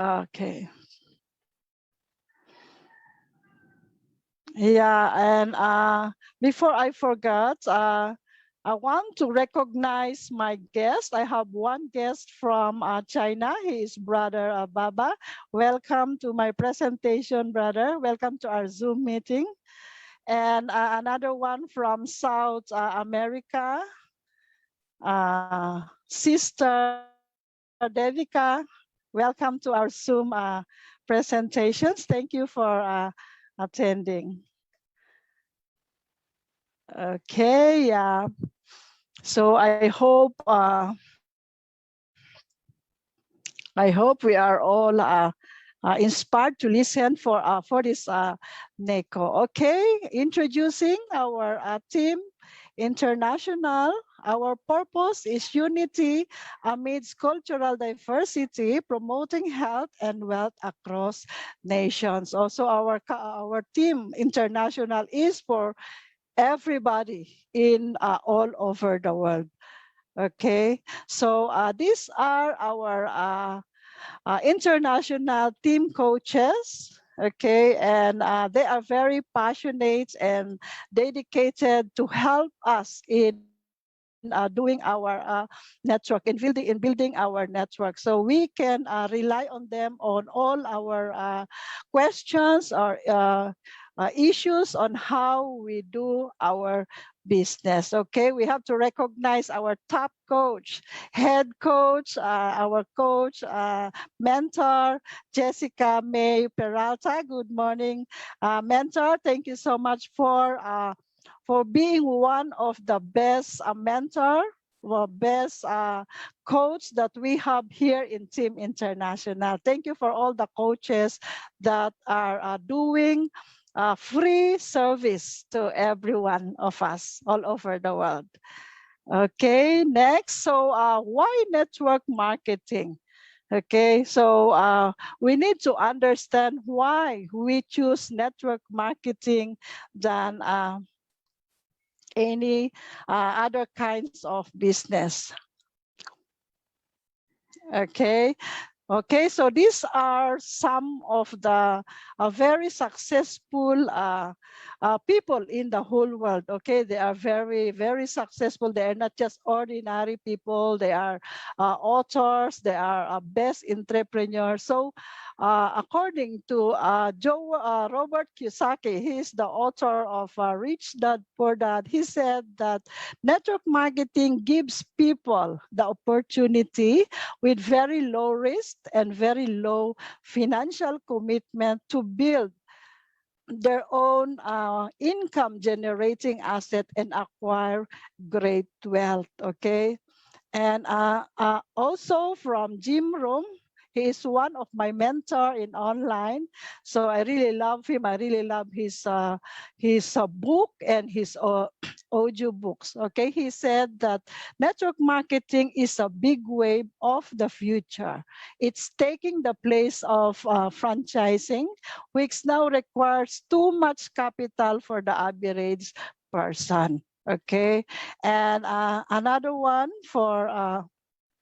Okay. Yeah, and before I forgot, I want to recognize my guest. I have one guest from China. He is Brother Baba. Welcome to my presentation, brother. Welcome to our Zoom meeting. And another one from South America, Sister Devika. Welcome to our Zoom presentations. Thank you for attending. Okay, yeah. So I hope we are all inspired to listen for this NECO. Okay, introducing our team international. Our purpose is unity amidst cultural diversity, promoting health and wealth across nations. Also, our team international is for everybody in all over the world. Okay, so these are our international team coaches. Okay, and they are very passionate and dedicated to help us in doing our network, in building our network. So we can rely on them on all our questions or issues on how we do our business. Okay, we have to recognize our top coach, head coach, our coach, mentor, Jessica May Peralta. Good morning, mentor. Thank you so much for being one of the best mentor, or best coach that we have here in Team International. Thank you for all the coaches that are doing free service to every one of us all over the world. Okay, next. So why network marketing? Okay, so we need to understand why we choose network marketing than any other kinds of business. Okay. Okay, so these are some of the very successful people in the whole world. Okay, they are very, very successful. They are not just ordinary people. They are authors. They are best entrepreneurs. So according to Robert Kiyosaki, he is the author of Rich Dad Poor Dad. He said that network marketing gives people the opportunity with very low risk and very low financial commitment to build their own income generating asset and acquire great wealth. Okay, and also from Jim Rohn, he is one of my mentor in online. So I really love him. I really love his book and his audio books. Okay, he said that network marketing is a big wave of the future. It's taking the place of franchising, which now requires too much capital for the average person. Okay, and another one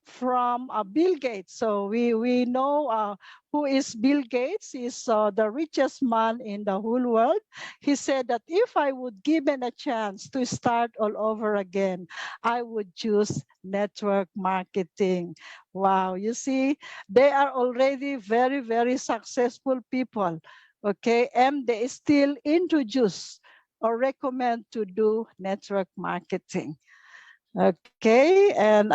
from Bill Gates. So we know who is Bill Gates. He's the richest man in the whole world. He said that if I would given a chance to start all over again, I would choose network marketing. Wow, you see, they are already very, very successful people. Okay, and they still introduce or recommend to do network marketing. Okay, and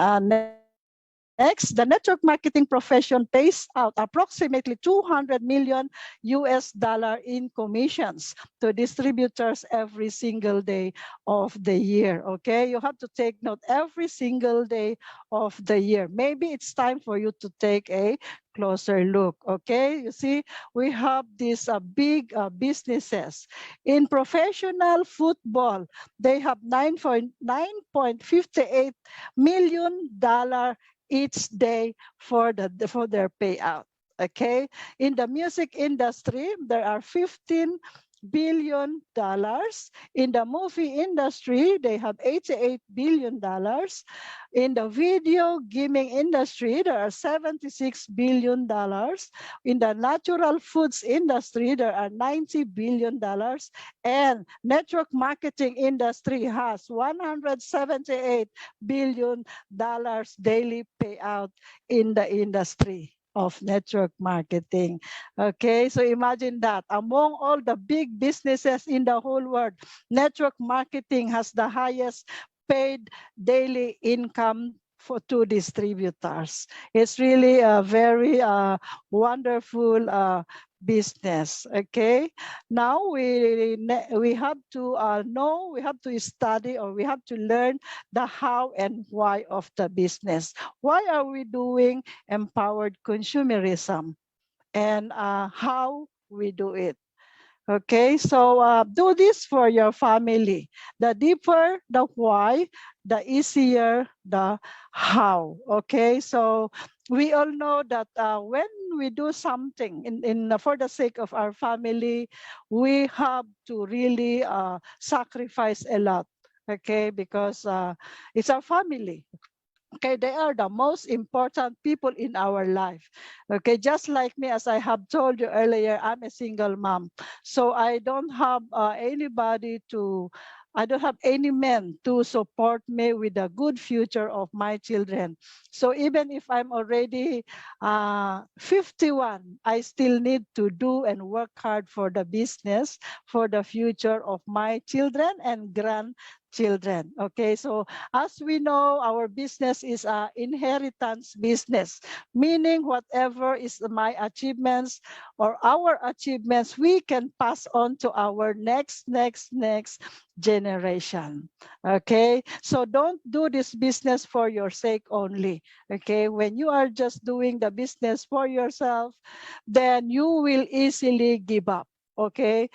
next, the network marketing profession pays out approximately 200 million US dollar in commissions to distributors every single day of the year. Okay, you have to take note every single day of the year. Maybe it's time for you to take a closer look. Okay, you see, we have these big businesses. In professional football, they have $9.58 million each day for their payout. Okay, in the music industry, there are 15 billion. In the movie industry, they have $88 billion. In the video gaming industry, there are $76 billion. In the natural foods industry, there are $90 billion. And network marketing industry has $178 billion daily payout in the industry of network marketing. Okay, so imagine that among all the big businesses in the whole world, network marketing has the highest paid daily income for two distributors. It's really a very wonderful business. Okay, now we have to know, we have to study, or we have to learn the how and why of the business. Why are we doing empowered consumerism, and how we do it? Okay, so do this for your family. The deeper the why, the easier the how. Okay, so we all know that when we do something for the sake of our family, we have to really sacrifice a lot. Okay, because it's our family. Okay, they are the most important people in our life. Okay, just like me, as I have told you earlier, I'm a single mom. So I don't have I don't have any men to support me with the good future of my children. So even if I'm already 51, I still need to do and work hard for the business, for the future of my children and grandchildren. Okay, so as we know, our business is an inheritance business, meaning whatever is my achievements or our achievements, we can pass on to our next generation. Okay, so don't do this business for your sake only. Okay, when you are just doing the business for yourself, then you will easily give up. Okay,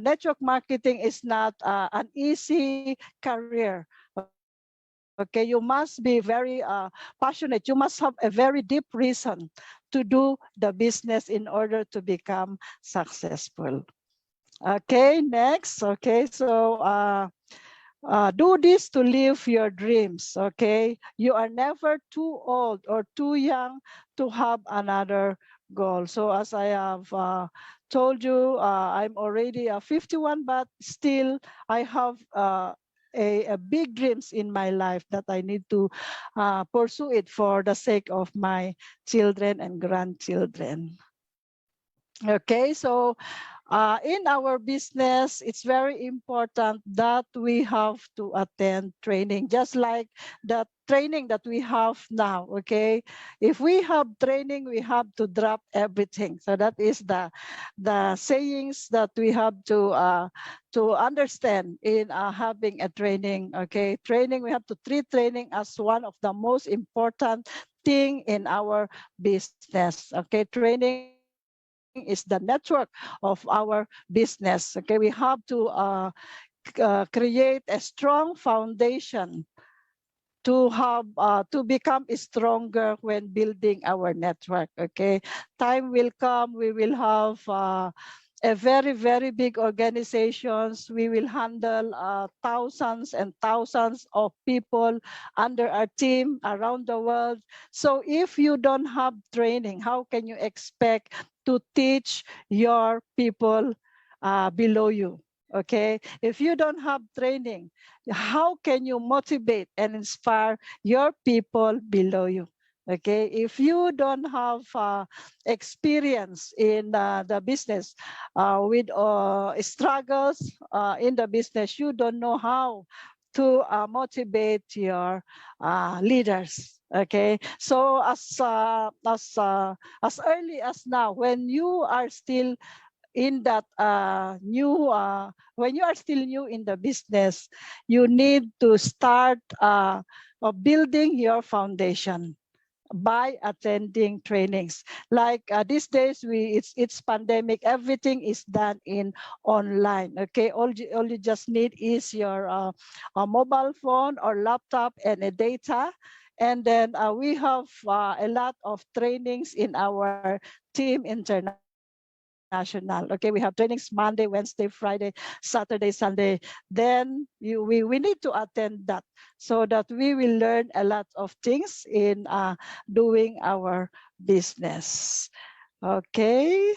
network marketing is not an easy career. Okay, you must be very passionate. You must have a very deep reason to do the business in order to become successful. Okay, next. Okay, so do this to live your dreams. Okay, you are never too old or too young to have another goal. So as I have told you, I'm already 51, but still I have a big dreams in my life that I need to pursue it for the sake of my children and grandchildren. Okay, so in our business, it's very important that we have to attend training, just like the training that we have now. Okay, if we have training, we have to drop everything. So that is the sayings that we have to understand in having a training. Okay, training, we have to treat training as one of the most important thing in our business. Okay, training is the network of our business. Okay, we have to create a strong foundation to become stronger when building our network. Okay, time will come, we will have a very big organizations. We will handle thousands and thousands of people under our team around the world. So if you don't have training, how can you expect to teach your people below you? Okay, if you don't have training, how can you motivate and inspire your people below you? Okay, if you don't have experience in the business with struggles in the business, you don't know how to motivate your leaders. Okay, so as early as now, when you are still in that when you are still new in the business, you need to start building your foundation by attending trainings. Like these days, it's pandemic, everything is done in online. Okay, all you just need is your a mobile phone or laptop and a data. And then we have a lot of trainings in our Team International. international. Okay, we have trainings Monday, Wednesday, Friday, Saturday, Sunday. Then we need to attend that so that we will learn a lot of things in doing our business. Okay.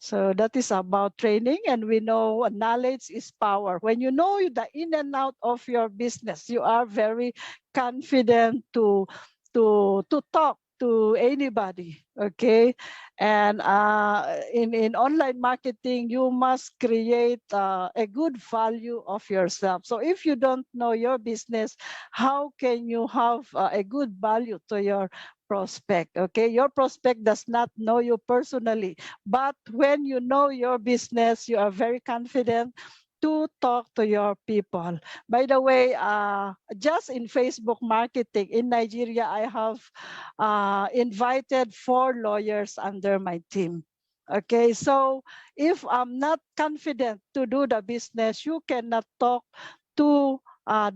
So that is about training, and we know knowledge is power. When you know the in and out of your business, you are very confident to talk to anybody. Okay, and in online marketing, you must create a good value of yourself. So if you don't know your business, how can you have a good value to your prospect? Okay, your prospect does not know you personally, but when you know your business, you are very confident to talk to your people. By the way, just in Facebook marketing in Nigeria, I have invited 4 lawyers under my team. Okay, so if I'm not confident to do the business, you cannot talk to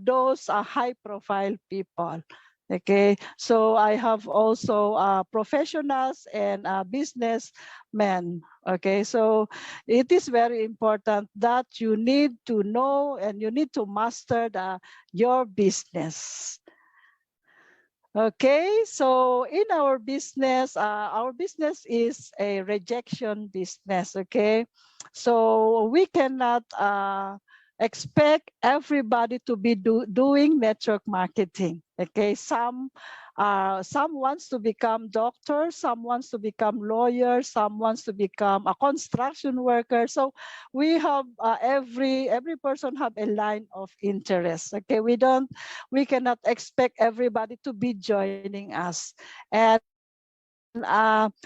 those high profile people. Okay, so I have also professionals and businessmen. Okay, so it is very important that you need to know and you need to master your business. Okay, so in our business is a rejection business. Okay, so we cannot expect everybody to be doing network marketing. Okay, some wants to become doctors, some wants to become lawyers, some wants to become a construction worker. So we have every person have a line of interest. Okay, we cannot expect everybody to be joining us, and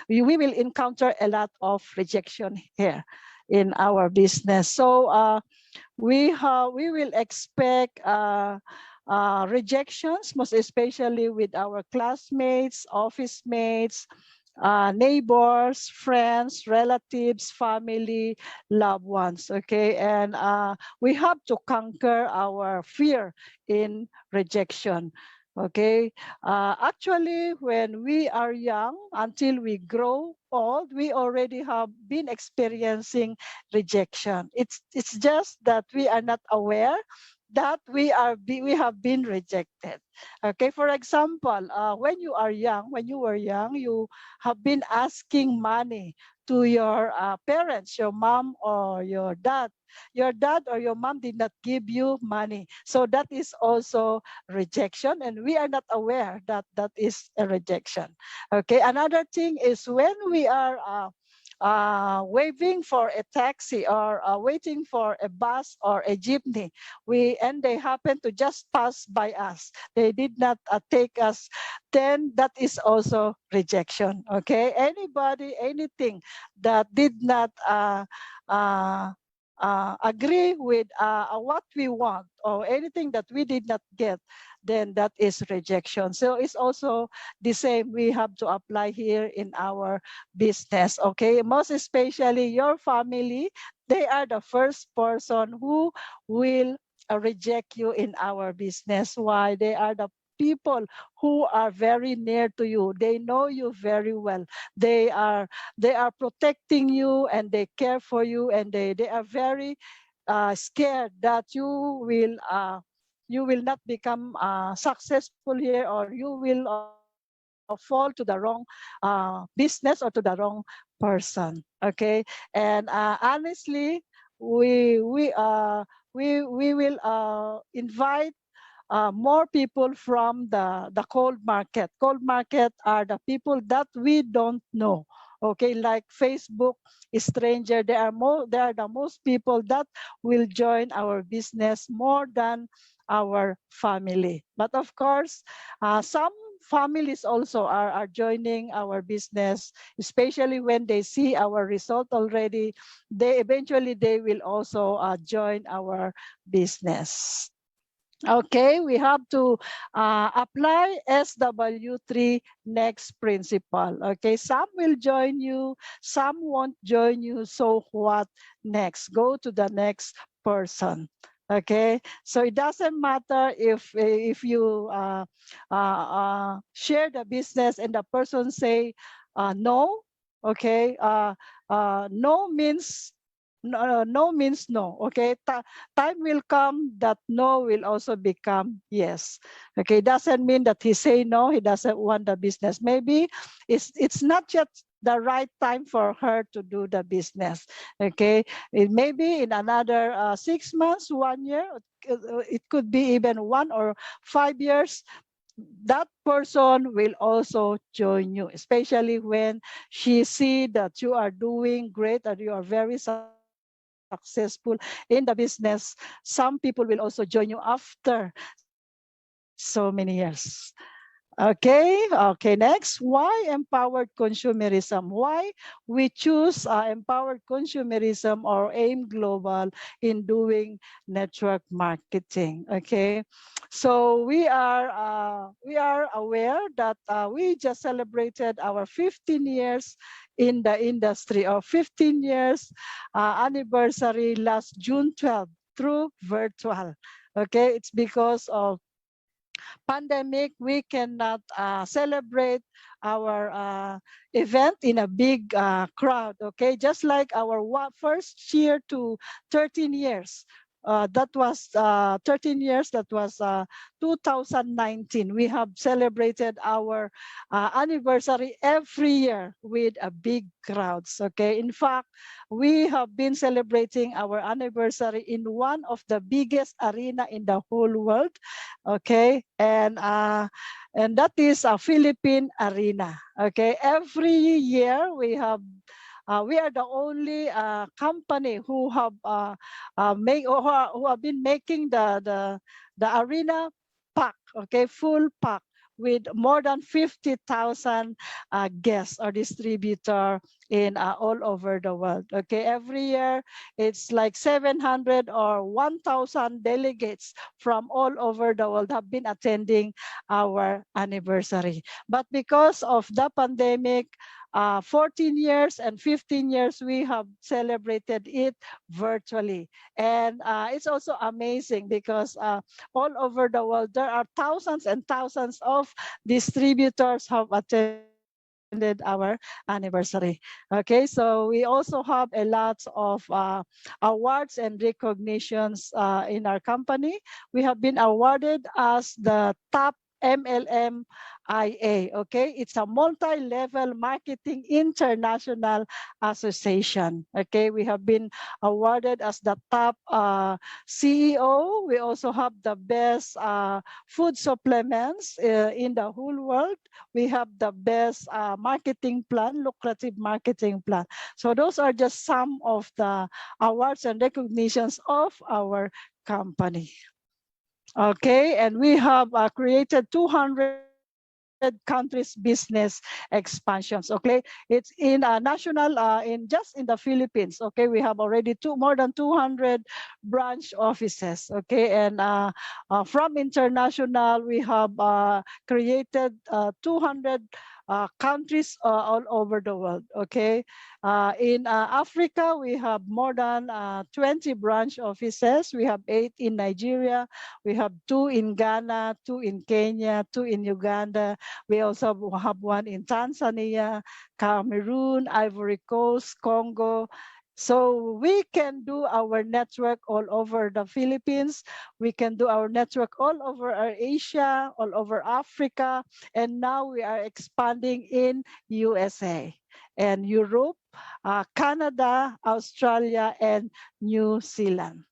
we will encounter a lot of rejection here in our business. So we will expect rejections, most especially with our classmates, office mates, neighbors, friends, relatives, family, loved ones. Okay, and we have to conquer our fear in rejection. Okay, actually, when we are young, until we grow old, we already have been experiencing rejection. It's just that we are not aware that we have been rejected. Okay, for example, when you were young, you have been asking money to your parents, your mom or your dad. Your dad or your mom did not give you money, so that is also rejection, and we are not aware that that is a rejection. Okay, another thing is when we are waiting for a taxi or waiting for a bus or a jeepney, and they happen to just pass by us. They did not take us. Then that is also rejection. Okay, anybody, anything that did not uh, agree with what we want, or anything that we did not get, then that is rejection. So it's also the same we have to apply here in our business. Okay, most especially your family, they are the first person who will reject you in our business. Why? They are the people who are very near to you. They know you very well. They are protecting you, and they care for you, and they are very scared that you will not become successful here, or you will fall to the wrong business or to the wrong person. Okay, and honestly, we will invite more people from the cold market. Cold market are the people that we don't know. Okay, like Facebook stranger, they are the most people that will join our business more than our family. But of course, some families also are joining our business, especially when they see our result already. They will also join our business. Okay, we have to apply SW3 next principle. Okay, some will join you, some won't join you. So what next? Go to the next person. Okay, so it doesn't matter if you share the business and the person say no. Okay, no means no means no. Okay, time will come that no will also become yes. Okay, doesn't mean that he say no, he doesn't want the business. Maybe it's not yet the right time for her to do the business. Okay, it maybe in another 6 months, 1 year, it could be even 1 or 5 years, that person will also join you, especially when she see that you are doing great and you are very successful in the business. Some people will also join you after so many years. Okay, next. Why empowered consumerism? Why we choose empowered consumerism or AIM Global in doing network marketing? Okay, so we are aware that we just celebrated our 15 years in the industry, or 15 years anniversary last June 12th through virtual. Okay, it's because of pandemic, we cannot celebrate our event in a big crowd. Okay, just like our first year to 13 years. That was 13 years, that was 2019. We have celebrated our anniversary every year with a big crowds. Okay, in fact, we have been celebrating our anniversary in one of the biggest arena in the whole world. Okay, and that is a Philippine Arena. Okay, every year we are the only company who have who have been making the arena pack. Okay, full pack with more than 50,000 guests or distributor in all over the world. Okay, every year it's like 700 or 1,000 delegates from all over the world have been attending our anniversary. But because of the pandemic, 14 years and 15 years, we have celebrated it virtually. And it's also amazing because all over the world, there are thousands and thousands of distributors have attended our anniversary. Okay, so we also have a lot of awards and recognitions in our company. We have been awarded as the top MLM IA. Okay, it's a multi-level marketing international association. Okay, we have been awarded as the top CEO. We also have the best food supplements in the whole world. We have the best marketing plan, lucrative marketing plan. So those are just some of the awards and recognitions of our company. Okay, and we have created 200 countries business expansions. Okay, it's in national in just in the Philippines. Okay, we have already more than 200 branch offices. Okay, and from international we have created 200 countries all over the world. Okay, in Africa we have more than 20 branch offices. We have 8 in Nigeria. We have 2 in Ghana, 2 in Kenya, 2 in Uganda. We also have 1 in Tanzania, Cameroon, Ivory Coast, Congo. So we can do our network all over the Philippines. We can do our network all over Asia, all over Africa. And now we are expanding in USA and Europe, Canada, Australia, and New Zealand.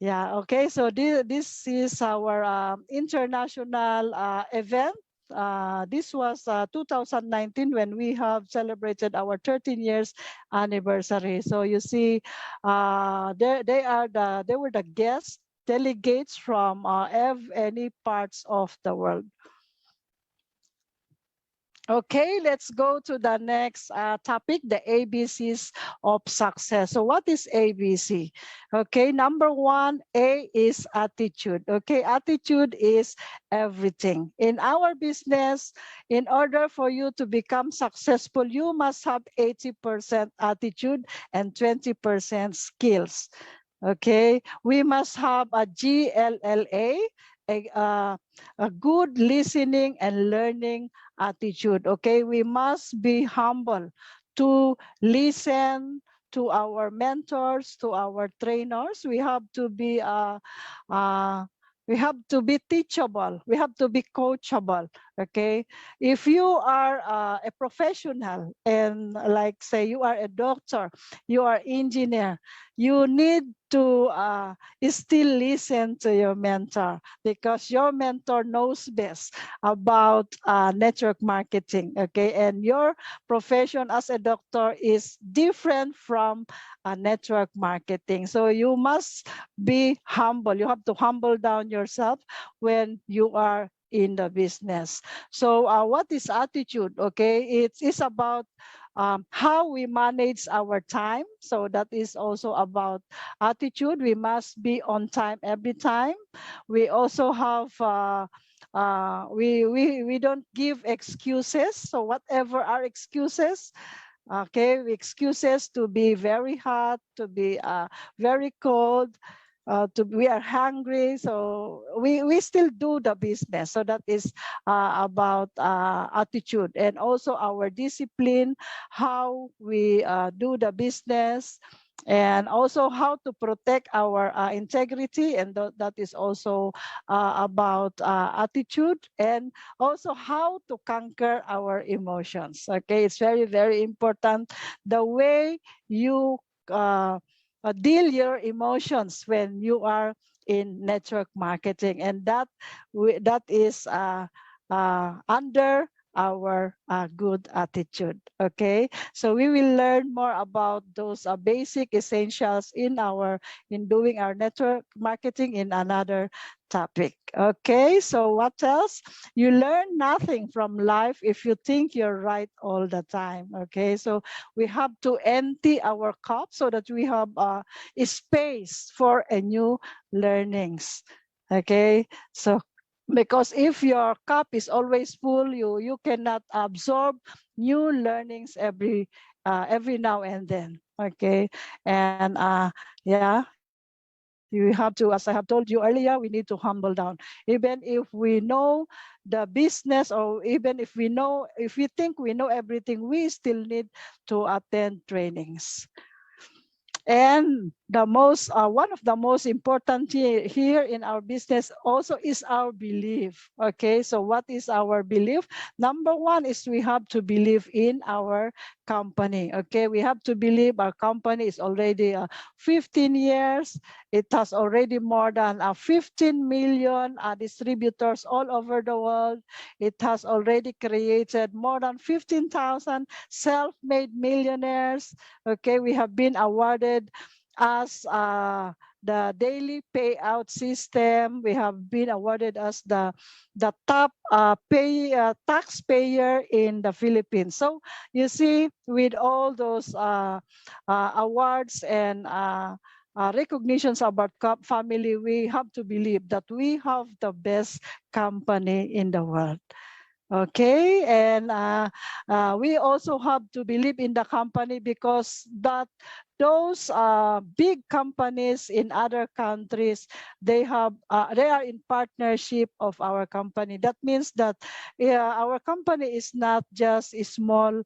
Yeah, okay, so this is our international event. This was 2019 when we have celebrated our 13 years anniversary. So you see, they were the guest delegates from any parts of the world. Okay, let's go to the next topic, the ABCs of success. So what is ABC? Okay, number 1, A is attitude. Okay, attitude is everything. In our business, in order for you to become successful, you must have 80% attitude and 20% skills. Okay, we must have a GLLA, a good listening and learning attitude. Okay, we must be humble to listen to our mentors, to our trainers. We have to be teachable. We have to be coachable. Okay, if you are a professional and like say you are a doctor, you are engineer, you need to still listen to your mentor because your mentor knows best about network marketing. Okay, and your profession as a doctor is different from network marketing. So you must be humble. You have to humble down yourself when you are in the business. So what is attitude? Okay, it's about how we manage our time. So that is also about attitude. We must be on time every time. We also have we don't give excuses. So whatever our excuses, okay, excuses to be very hot, to be very cold, we are hungry, so we still do the business. So that is about attitude, and also our discipline, how we do the business, and also how to protect our integrity, and that is also about attitude, and also how to conquer our emotions. Okay, it's very, very important the way you deal your emotions when you are in network marketing, and that is under our good attitude. Okay, so we will learn more about those basic essentials in doing our network marketing in another topic. Okay, so what else? You learn nothing from life if you think you're right all the time. Okay, so we have to empty our cup so that we have space for a new learnings. Okay, so because if your cup is always full, you cannot absorb new learnings every now and then. Okay, and yeah, you have to, as I have told you earlier, we need to humble down. Even if we know the business, or even if we think we know everything, we still need to attend trainings. And one of the most important here in our business also is our belief. Okay, so what is our belief? Number one is we have to believe in our company. Okay, we have to believe our company is already 15 years. It has already more than 15 million distributors all over the world. It has already created more than 15,000 self-made millionaires. Okay, we have been awarded as the daily payout system. We have been awarded as the top taxpayer in the Philippines. So you see, with all those awards and recognitions about family, we have to believe that we have the best company in the world. Okay, and we also have to believe in the company because those big companies in other countries, they are in partnership of our company. That means that our company is not just a small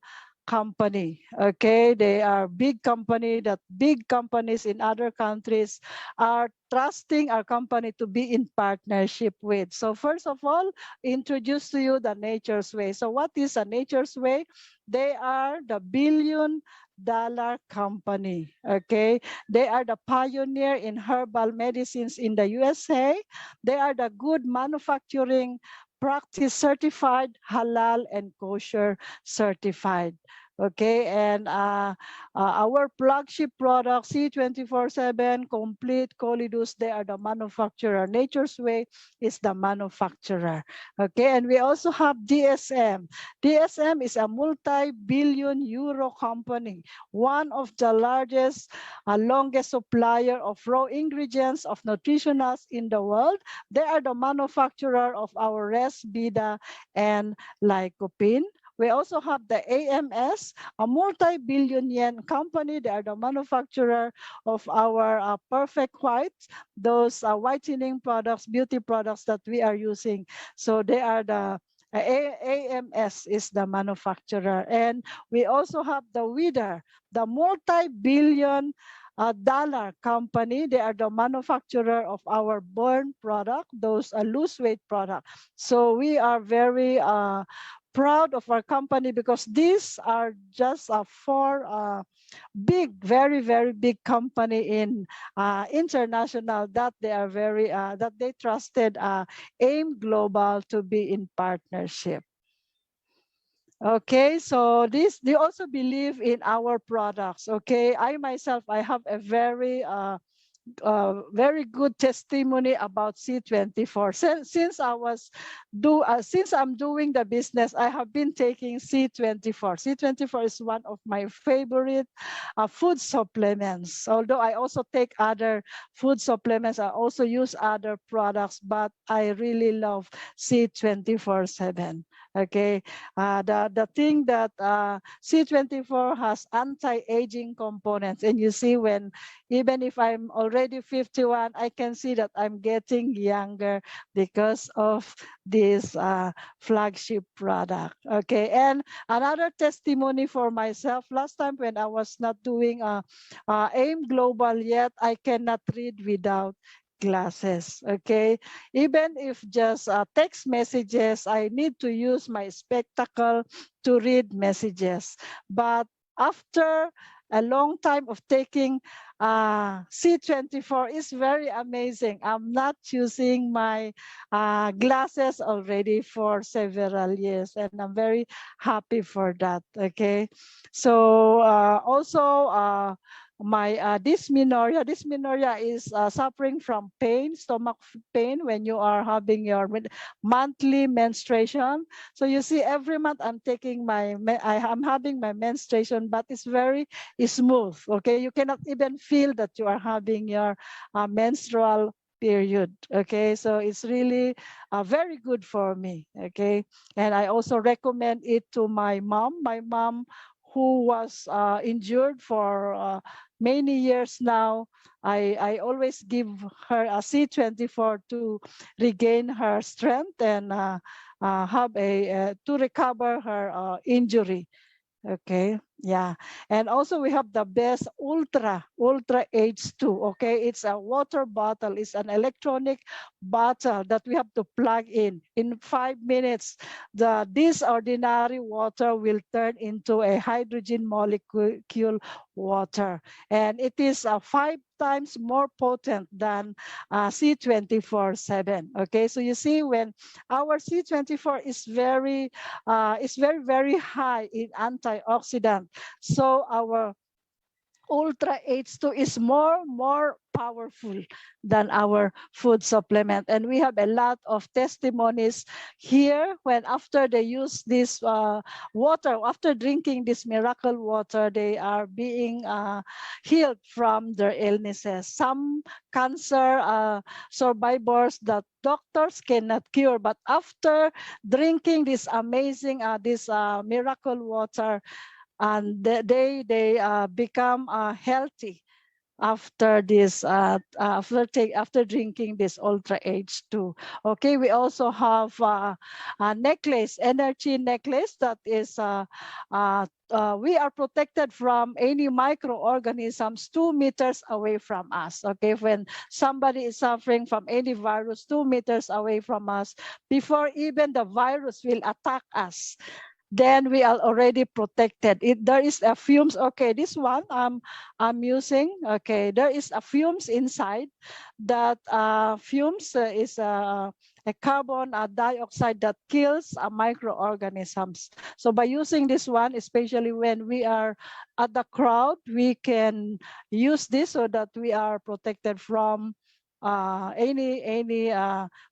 company. Okay, they are big company, that big companies in other countries are trusting our company to be in partnership with. So first of all, introduce to you the Nature's Way. So what is a Nature's Way? They are the billion-dollar company. Okay, they are the pioneer in herbal medicines in the USA. They are the good manufacturing practice certified, halal and kosher certified. Okay, and our flagship product, C24/7, Complete, Colidus, they are the manufacturer. Nature's Way is the manufacturer. Okay, and we also have DSM. DSM is a multi-billion euro company, one of the largest, longest supplier of raw ingredients of nutritionals in the world. They are the manufacturer of our Rest, Vida, and Lycopene. We also have the AMS, a multi-billion yen company. They are the manufacturer of our Perfect White, those whitening products, beauty products that we are using. So they are AMS is the manufacturer. And we also have the Weider, the multi-billion dollar company. They are the manufacturer of our Burn product, those loose weight product. So we are very proud of our company because these are just four big, very, very big company in international that they are very, that they trusted AIM Global to be in partnership. Okay, so they also believe in our products. Okay, I myself, I have a very good testimony about C24. Since I'm doing the business, I have been taking C24. C24 is one of my favorite food supplements. Although I also take other food supplements, I also use other products, but I really love C24/7. Okay, the thing that C24 has anti-aging components, and you see when even if I'm already 51, I can see that I'm getting younger because of this flagship product. Okay, and another testimony for myself, last time when I was not doing AIM Global yet, I cannot read without glasses. Okay, even if just text messages, I need to use my spectacle to read messages. But after a long time of taking C24 is very amazing. I'm not using my glasses already for several years, and I'm very happy for that. Okay, so also my dysmenorrhea is suffering from pain, stomach pain when you are having your monthly menstruation. So you see, every month I'm taking I'm having my menstruation, but it's very smooth. Okay, you cannot even feel that you are having your menstrual period. Okay, so it's really very good for me. Okay, and I also recommend it to my mom. My mom, who was injured for many years now, I always give her a C24 to regain her strength and have to recover her injury. Okay, yeah. And also we have the best Ultra H2. Okay, it's a water bottle. It's an electronic bottle that we have to plug in. In 5 minutes, this ordinary water will turn into a hydrogen molecule water. And it is 5 times more potent than C24/7. Okay, so you see, when our C24 is very, very high in antioxidant. So our Ultra H2 is more powerful than our food supplement. And we have a lot of testimonies here when after they use this water, after drinking this miracle water, they are being healed from their illnesses. Some cancer survivors that doctors cannot cure, but after drinking this amazing, this miracle water, and they become healthy after this after drinking this Ultra H2. Okay, we also have a necklace, energy necklace, that is we are protected from any microorganisms 2 meters away from us. Okay, when somebody is suffering from any virus 2 meters away from us, before even the virus will attack us, then we are already protected. There is a fumes. Okay, this one I'm using. Okay, there is a fumes inside. That fumes is a carbon dioxide that kills microorganisms. So by using this one, especially when we are at the crowd, we can use this so that we are protected from any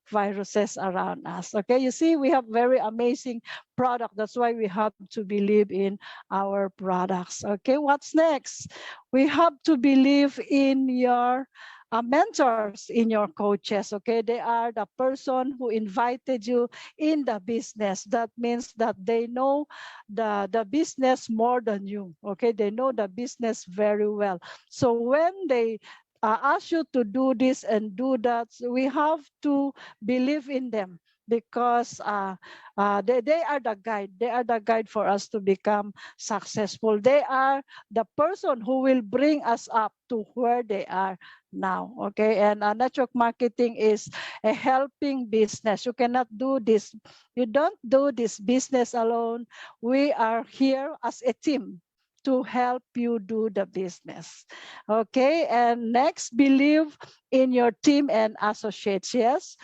viruses around us. Okay, you see, we have very amazing product. That's why we have to believe in our products. Okay, what's next? We have to believe in your mentors, in your coaches. Okay, they are the person who invited you in the business. That means that they know the business more than you. Okay, they know the business very well. So when they ask you to do this and do that, so we have to believe in them, because they are the guide. They are the guide for us to become successful. They are the person who will bring us up to where they are now. Okay, and network marketing is a helping business. You cannot do this. You don't do this business alone. We are here as a team to help you do the business. Okay, and next, believe in your team and associates. Yes,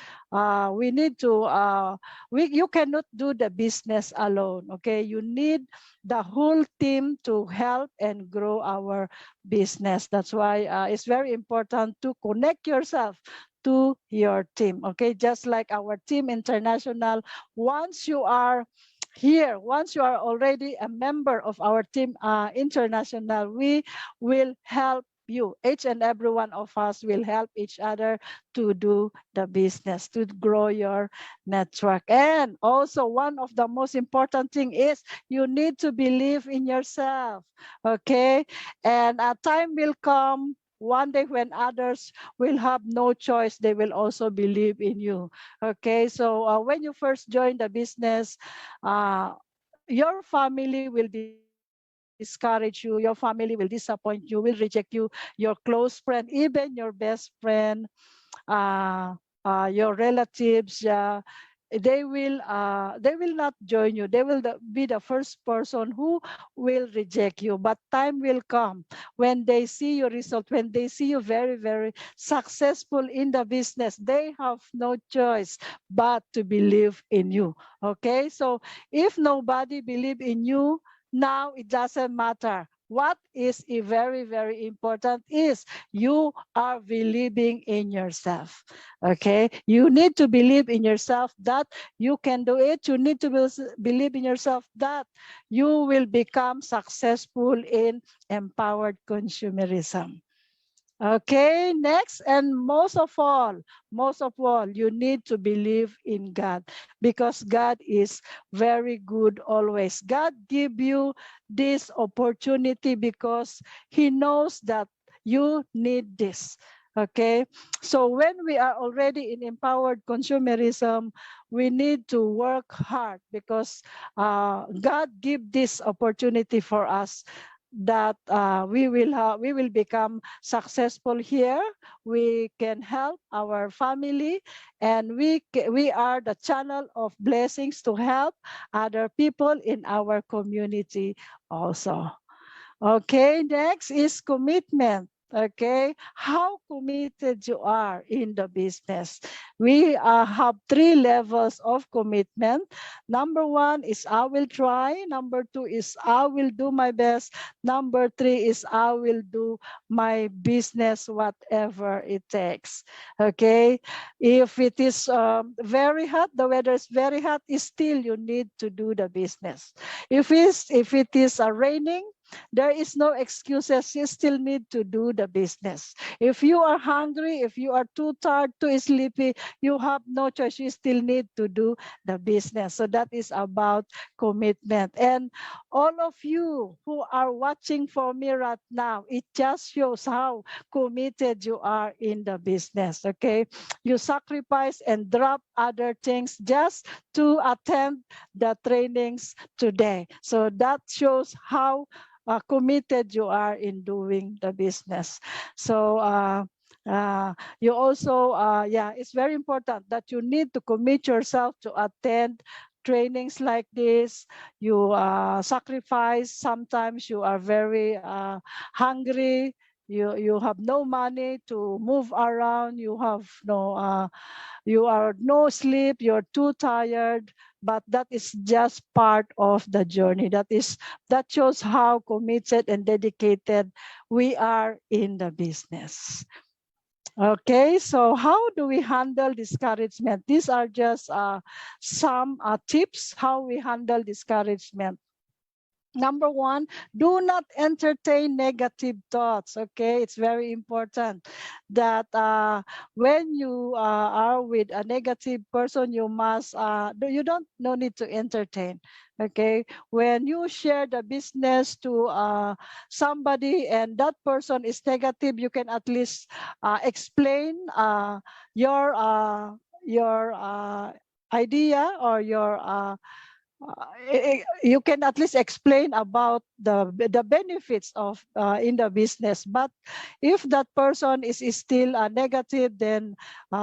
we need to, you cannot do the business alone. Okay, you need the whole team to help and grow our business. That's why it's very important to connect yourself to your team. Okay, just like our team international, once you are here, once you are already a member of our team international, we will help you. Each and every one of us will help each other to do the business, to grow your network. And also, one of the most important thing is you need to believe in yourself. Okay, and a time will come one day when others will have no choice, they will also believe in you. Okay, so when you first join the business, your family will discourage you, your family will disappoint you, will reject you, your close friend, even your best friend, uh, your relatives, they will not join you. They will be the first person who will reject you. But time will come when they see your result, when they see you very, very successful in the business. They have no choice but to believe in you. Okay, so if nobody believe in you now, it doesn't matter. What is very, very important is you are believing in yourself. Okay, you need to believe in yourself that you can do it. You need to believe in yourself that you will become successful in empowered consumerism. Okay, next, and most of all, you need to believe in God, because God is very good always. God give you this opportunity because He knows that you need this. Okay, so when we are already in empowered consumerism, we need to work hard because God give this opportunity for us, that we will become successful here. We can help our family, and we are the channel of blessings to help other people in our community also. Okay, next is commitment. Okay, how committed you are in the business. We have 3 levels of commitment. Number 1 is I will try. Number 2 is I will do my best. Number 3 is I will do my business whatever it takes. Okay, if it is very hot, the weather is very hot, still you need to do the business. If it is raining, there is no excuses. You still need to do the business. If you are hungry, if you are too tired, too sleepy, you have no choice. You still need to do the business. So that is about commitment. And all of you who are watching for me right now, it just shows how committed you are in the business. Okay, you sacrifice and drop other things just to attend the trainings today. So that shows how committed you are in doing the business. So you also, yeah, it's very important that you need to commit yourself to attend trainings like this. You sacrifice. Sometimes you are very hungry. You have no money to move around. You have you are no sleep. You're too tired. But that is just part of the journey. That shows how committed and dedicated we are in the business. Okay, so how do we handle discouragement? These are just some tips how we handle discouragement. Number 1, do not entertain negative thoughts. Okay, it's very important that when you are with a negative person, you must no need to entertain. Okay, when you share the business to somebody and that person is negative, you can at least explain your idea or your you can at least explain about the benefits of in the business. But if that person is still negative, then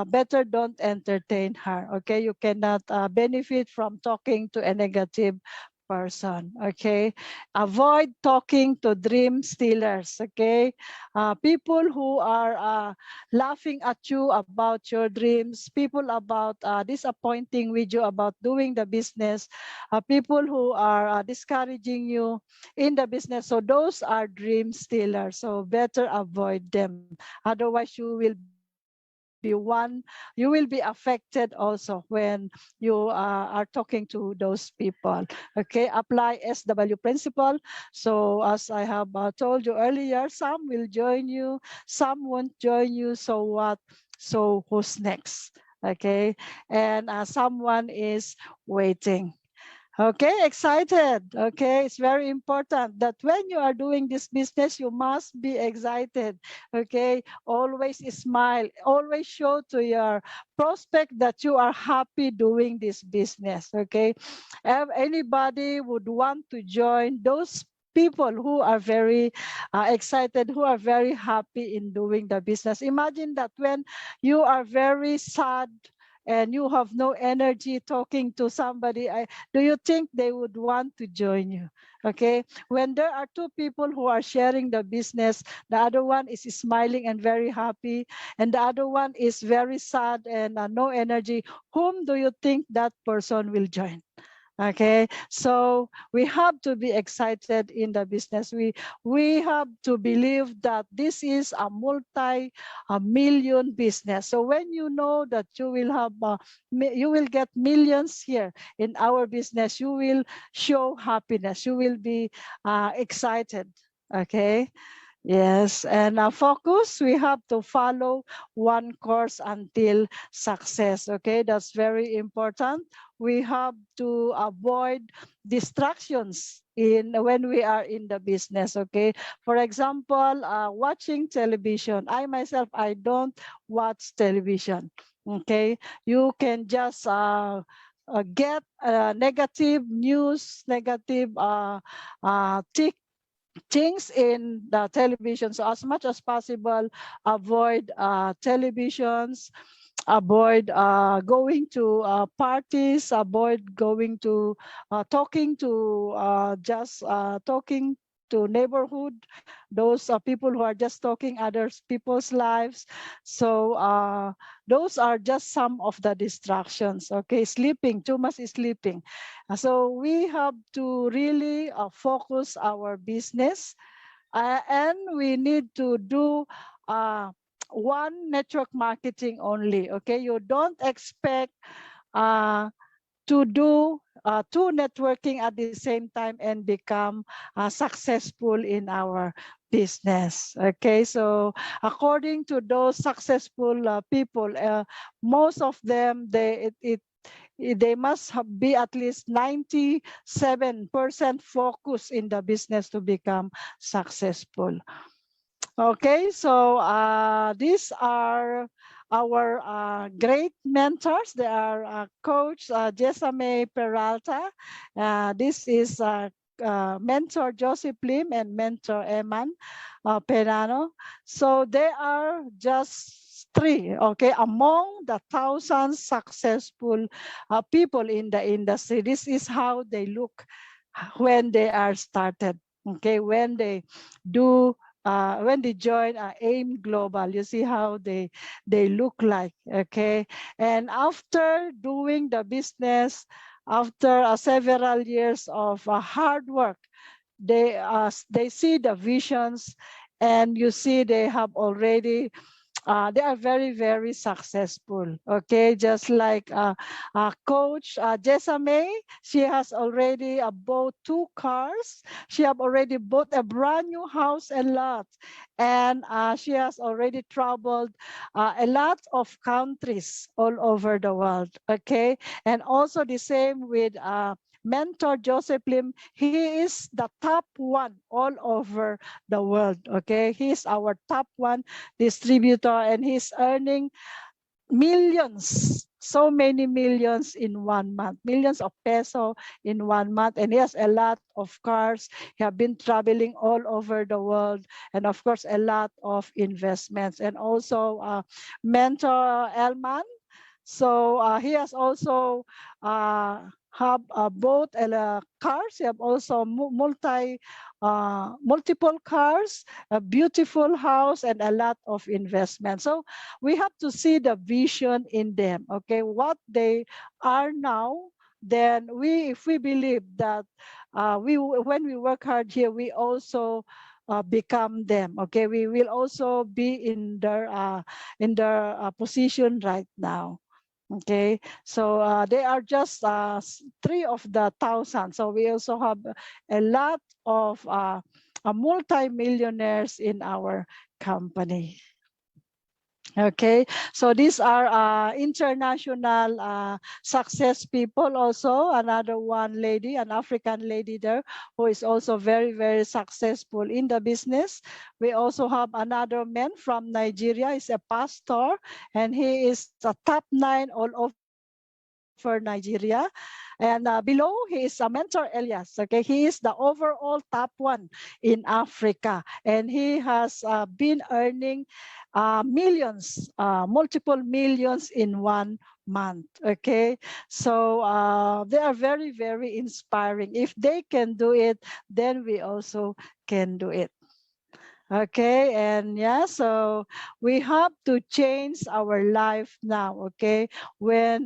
better don't entertain her. Okay, you cannot benefit from talking to a negative person. Okay, avoid talking to dream stealers. Okay, people who are laughing at you about your dreams, people about disappointing with you about doing the business, people who are discouraging you in the business. So those are dream stealers. So better avoid them. Otherwise, you will be affected also when you are talking to those people. Okay, apply SW principle. So as I have told you earlier, some will join you, some won't join you. So what? So who's next? Okay, and someone is waiting. Okay, excited. Okay, it's very important that when you are doing this business, you must be excited. Okay, always smile, always show to your prospect that you are happy doing this business. Okay, if anybody would want to join those people who are very excited, who are very happy in doing the business. Imagine that when you are very sad and you have no energy talking to somebody, do you think they would want to join you? Okay, when there are two people who are sharing the business, the other one is smiling and very happy, and the other one is very sad and no energy, whom do you think that person will join? Okay, so we have to be excited in the business. We have to believe that this is a multi-million business. So when you know that you will have you will get millions here in our business, you will show happiness, you will be excited. Okay. Yes, and focus, we have to follow one course until success. Okay, that's very important. We have to avoid distractions in when we are in the business. Okay, for example, watching television. I myself, I don't watch television. Okay, you can just get negative news, negative things in the television. So as much as possible, avoid televisions, avoid going to parties, avoid going to talking to just talking to neighborhood, those people who are just talking other people's lives. So those are just some of the distractions. Okay, sleeping, too much sleeping. So we have to really focus our business, and we need to do one network marketing only. Okay, you don't expect to do two networking at the same time and become successful in our business. Okay, so according to those successful people, most of them, they must be at least 97% focused in the business to become successful. Okay, so these are our great mentors. They are Coach Jesame Peralta. This is mentor Joseph Lim and mentor Eman Penano. So they are just three, okay, among the thousands successful people in the industry. This is how they look when they are started. Okay, when they do when they join AIM Global, you see how they look like. Okay, and after doing the business, after several years of hard work, they see the visions, and you see they have already they are very, very successful. Okay, just like Coach Jesame, she has already bought 2 cars. She have already bought a brand new house and lot, and she has already traveled a lot of countries all over the world. Okay, and also the same with mentor Joseph Lim. He is the top one all over the world. Okay, he's our top one distributor, and he's earning millions so many millions in 1 month, millions of peso in 1 month. And he has a lot of cars. He have been traveling all over the world. And of course, a lot of investments. And also mentor Elman. So he has also have both cars. He have also multiple cars, a beautiful house, and a lot of investment. So we have to see the vision in them. Okay, what they are now. Then if we believe that when we work hard here, we also become them. Okay, we will also be in their position right now. Okay, so they are just 3 of the 1,000. So we also have a lot of multi-millionaires in our company. Okay, so these are international success people. Also, another one lady, an African lady there, who is also very, very successful in the business. We also have another man from Nigeria. He's a pastor, and he is a top 9 all over Nigeria. And below, he is a mentor Elias. Okay, he is the overall top 1 in Africa, and he has been earning millions, multiple millions in 1 month. Okay, so they are very, very inspiring. If they can do it, then we also can do it. Okay, and yeah, so we have to change our life now. Okay, when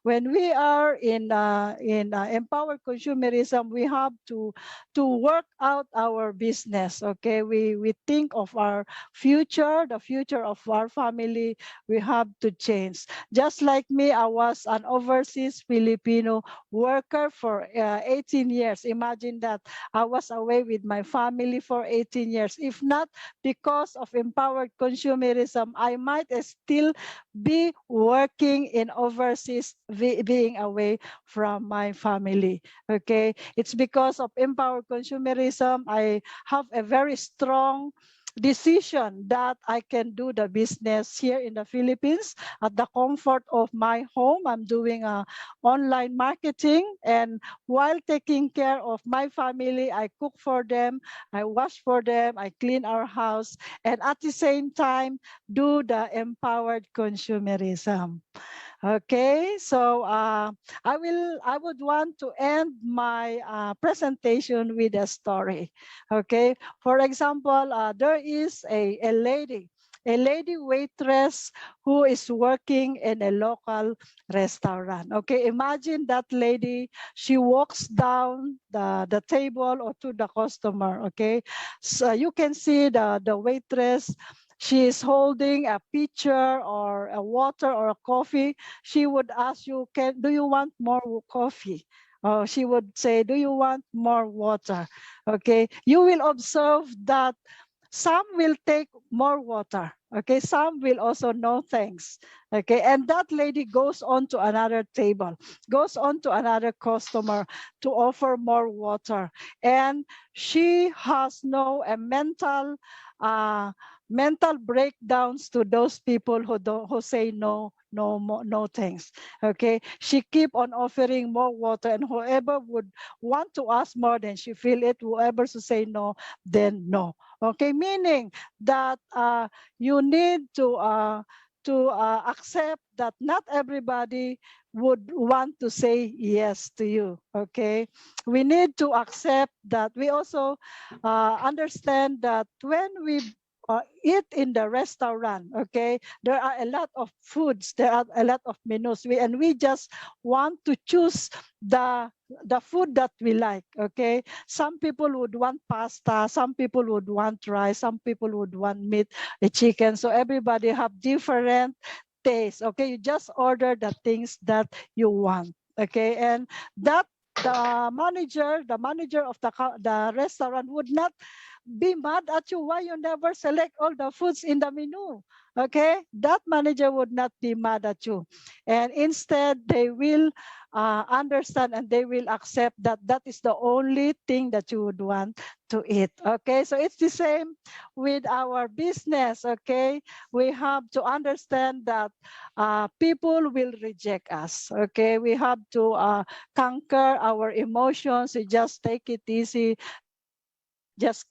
we are in empowered consumerism, we have to work out our business. Okay, we think of our future, the future of our family. We have to change. Just like me, I was an overseas Filipino worker for 18 years. Imagine that. I was away with my family for 18 years. If not because of empowered consumerism, I might still be working in overseas, being away from my family. Okay, it's because of empowered consumerism I have a very strong decision that I can do the business here in the Philippines at the comfort of my home. I'm doing online marketing, and while taking care of my family, I cook for them, I wash for them, I clean our house, and at the same time do the empowered consumerism. Okay, so I would want to end my presentation with a story. Okay, for example, there is a lady waitress who is working in a local restaurant. Okay, imagine that lady. She walks down the table or to the customer. Okay, so you can see the waitress. She is holding a pitcher or a water or a coffee. She would ask you, do you want more coffee? Or she would say, do you want more water? Okay, you will observe that some will take more water. Okay, some will also no thanks. Okay, and that lady goes on to another table, goes on to another customer to offer more water. And she has no mental breakdowns to those people who say no thanks. Okay, she keep on offering more water, and whoever would want to ask more, then she feel it. Whoever to say no, then no. Okay, meaning that you need to accept that not everybody would want to say yes to you. Okay, we need to accept that. We also understand that when we eat in the restaurant, okay, there are a lot of foods, there are a lot of menus, and we just want to choose the food that we like. Okay, some people would want pasta, some people would want rice, some people would want meat, a chicken. So everybody have different tastes. Okay, you just order the things that you want. Okay, and that the manager of the restaurant would not be mad at you why you never select all the foods in the menu. Okay, that manager would not be mad at you, and instead they will understand and they will accept that that is the only thing that you would want to eat. Okay, so it's the same with our business. Okay, we have to understand that people will reject us. Okay, we have to conquer our emotions. We just take it easy, just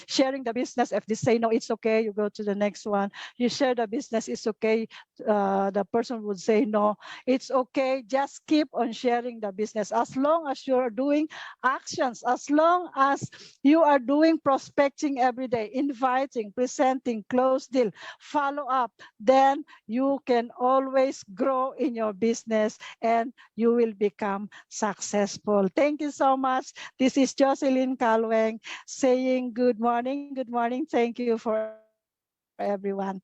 sharing the business. If they say no, it's okay, you go to the next one. You share the business, it's okay. The person would say no, it's okay. Just keep on sharing the business as long as you're doing actions, as long as you are doing prospecting every day, inviting, presenting, close deal, follow up, then you can always grow in your business and you will become successful. Thank you so much. This is Jocelyn Calweng saying good morning. Good morning. Thank you for everyone.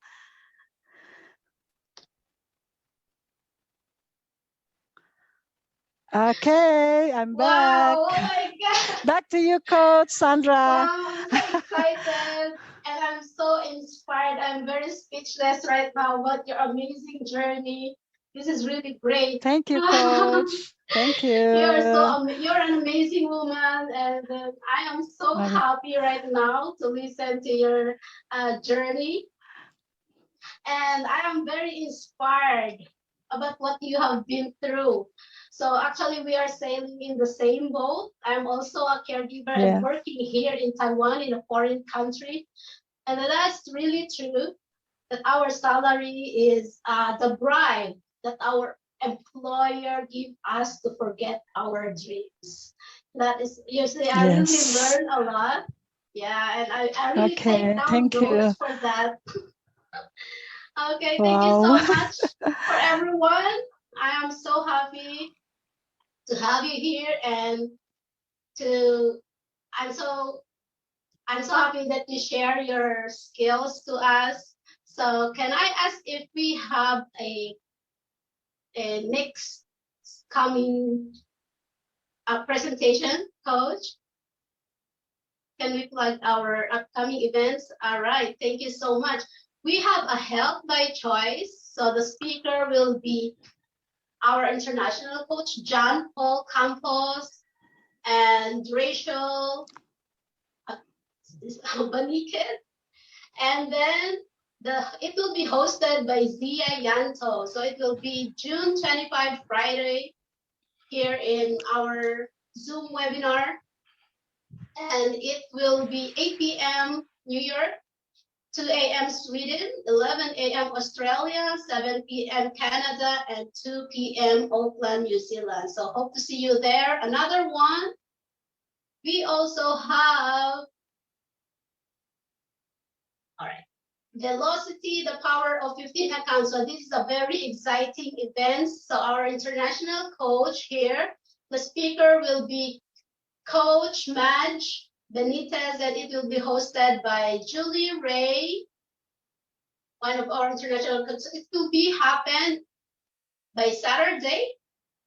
Okay, I'm back. Wow, oh my God. Back to you, Coach Sandra. Wow, I'm so excited and I'm so inspired. I'm very speechless right now about your amazing journey. This is really great. Thank you, Coach. Thank you. You're an amazing woman, and I am so happy right now to listen to your journey. And I am very inspired about what you have been through. So actually, we are sailing in the same boat. I'm also a caregiver and working here in Taiwan in a foreign country. And that's really true that our salary is the bribe that our employer give us to forget our dreams. That is usually I really learn a lot. Yeah, and I really take down notes for that. Okay, thank you so much for everyone. I am so happy to have you here and I'm so happy that you share your skills to us. So can I ask if we have a next coming presentation, Coach? Can we plug our upcoming events? All right, thank you so much. We have a health by choice. So the speaker will be our international coach, John Paul Campos, and Rachel Baniket. And then it will be hosted by Zia Yanto. So it will be June 25, Friday, here in our Zoom webinar. And it will be 8 p.m. New York, 2 a.m. Sweden, 11 a.m. Australia, 7 p.m. Canada, and 2 p.m. Auckland, New Zealand. So hope to see you there. Another one, we also have, all right, Velocity, the power of 15 accounts. So this is a very exciting event. So our international coach here, the speaker will be Coach Madge Benitez, and it will be hosted by Julie Ray, one of our international coaches. It will be happen by Saturday,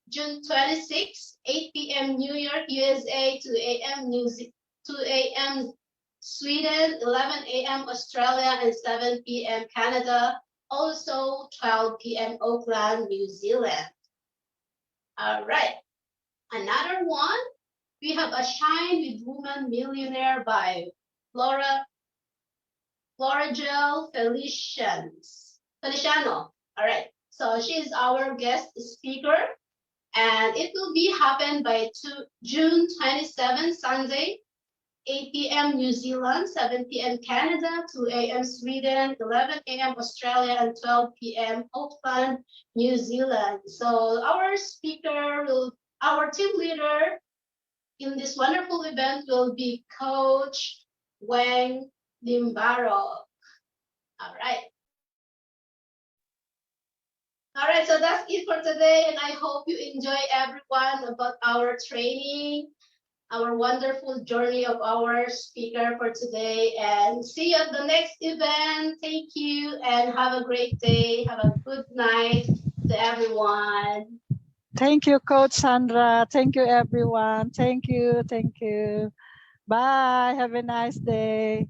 June 26, 8 p.m. New York, USA, 2 a.m. 2 a.m. Sweden, 11 a.m. Australia, and 7 p.m. Canada. Also 12 p.m. Auckland, New Zealand. All right. Another one, we have a Shine with Woman Millionaire by Floragel Feliciano. All right. So she's our guest speaker, and it will be happen by June 27, Sunday, 8 p.m. New Zealand, 7 p.m. Canada, 2 a.m. Sweden, 11 a.m. Australia, and 12 p.m. Auckland, New Zealand. So our team leader in this wonderful event will be Coach Wang Limbarok. All right. All right, so that's it for today, and I hope you enjoy everyone about our training, our wonderful journey of our speaker for today, and see you at the next event. Thank you, and have a great day. Have a good night to everyone. Thank you, Coach Sandra. Thank you, everyone. Thank you. Thank you. Bye. Have a nice day.